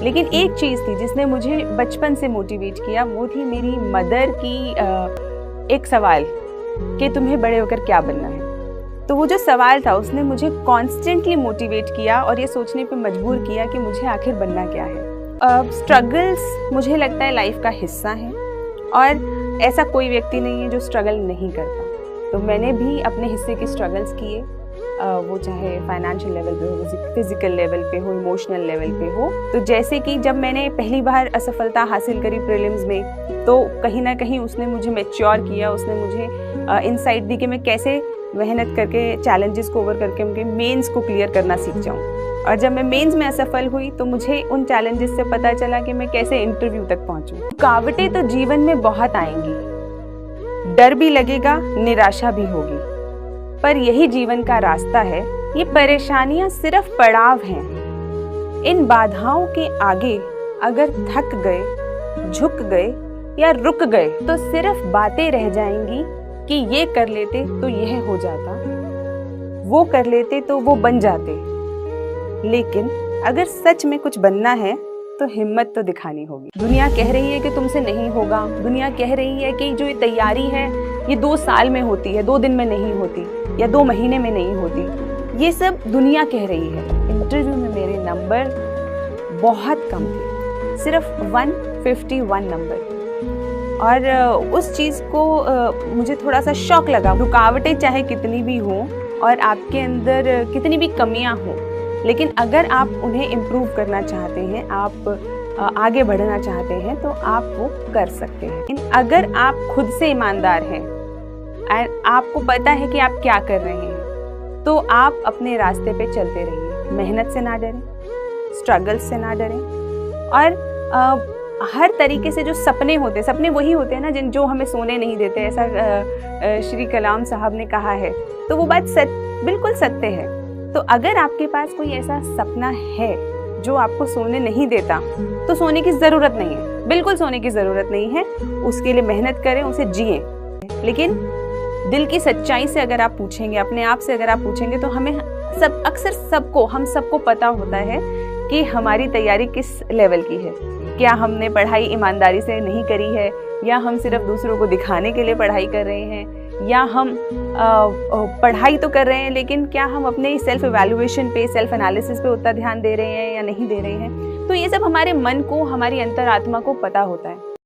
लेकिन एक चीज़ थी जिसने मुझे बचपन से मोटिवेट किया, वो थी मेरी मदर की एक सवाल कि तुम्हें बड़े होकर क्या बनना है। तो वो जो सवाल था उसने मुझे कॉन्स्टेंटली मोटिवेट किया और ये सोचने पे मजबूर किया कि मुझे आखिर बनना क्या है। स्ट्रगल्स मुझे लगता है लाइफ का हिस्सा है और ऐसा कोई व्यक्ति नहीं है जो स्ट्रगल नहीं करता। तो मैंने भी अपने हिस्से की स्ट्रगल्स किए, वो चाहे फाइनेंशियल लेवल पे हो, फिजिकल लेवल पे हो, इमोशनल लेवल पे हो। तो जैसे कि जब मैंने पहली बार असफलता हासिल करी प्रीलिम्स में, तो कहीं ना कहीं उसने मुझे मैच्योर किया, उसने मुझे इनसाइट दी कि मैं कैसे मेहनत करके चैलेंजेस को ओवर करके उनके मेंस को क्लियर करना सीख जाऊं। और जब मैं मेंस में असफल हुई तो मुझे उन चैलेंजेस से पता चला कि मैं कैसे इंटरव्यू तक पहुंचूं। रुकावटें तो जीवन में बहुत आएंगी, डर भी लगेगा, निराशा भी होगी, पर यही जीवन का रास्ता है। ये परेशानियां सिर्फ पड़ाव हैं। इन बाधाओं के आगे अगर थक गए, झुक गए या रुक गए तो सिर्फ बातें रह जाएंगी कि ये कर लेते तो यह हो जाता, वो कर लेते तो वो बन जाते। लेकिन अगर सच में कुछ बनना है तो हिम्मत तो दिखानी होगी। दुनिया कह रही है कि तुमसे नहीं होगा, दुनिया कह रही है कि जो ये तैयारी है ये 2 साल में होती है, 2 दिन में नहीं होती या 2 महीने में नहीं होती। ये सब दुनिया कह रही है। इंटरव्यू में मेरे नंबर बहुत कम थे, सिर्फ 151 नंबर। और उस चीज़ को मुझे थोड़ा सा शॉक लगा। रुकावटें चाहे कितनी भी हों और आपके अंदर कितनी भी कमियां हों, लेकिन अगर आप उन्हें इम्प्रूव करना चाहते हैं, आप आगे बढ़ना चाहते हैं, तो आप वो कर सकते हैं। अगर आप खुद से ईमानदार हैं और आपको पता है कि आप क्या कर रहे हैं, तो आप अपने रास्ते पे चलते रहिए। मेहनत से ना डरें, स्ट्रगल से ना डरें, और हर तरीके से जो सपने होते हैं, सपने वही होते हैं ना जो हमें सोने नहीं देते, ऐसा श्री कलाम साहब ने कहा है। तो वो बात बिल्कुल सत्य है। तो अगर आपके पास कोई ऐसा सपना है जो आपको सोने नहीं देता, तो सोने की ज़रूरत नहीं है, बिल्कुल सोने की ज़रूरत नहीं है। उसके लिए मेहनत करें, उसे जिएं। लेकिन दिल की सच्चाई से अगर आप पूछेंगे, अपने आप से अगर आप पूछेंगे, तो हमें हम सबको पता होता है कि हमारी तैयारी किस लेवल की है। क्या हमने पढ़ाई ईमानदारी से नहीं करी है, या हम सिर्फ दूसरों को दिखाने के लिए पढ़ाई कर रहे हैं, या हम पढ़ाई तो कर रहे हैं लेकिन क्या हम अपने सेल्फ इवैल्यूएशन पे, सेल्फ एनालिसिस पे उतना ध्यान दे रहे हैं या नहीं दे रहे हैं। तो ये सब हमारे मन को, हमारी अंतरात्मा को पता होता है।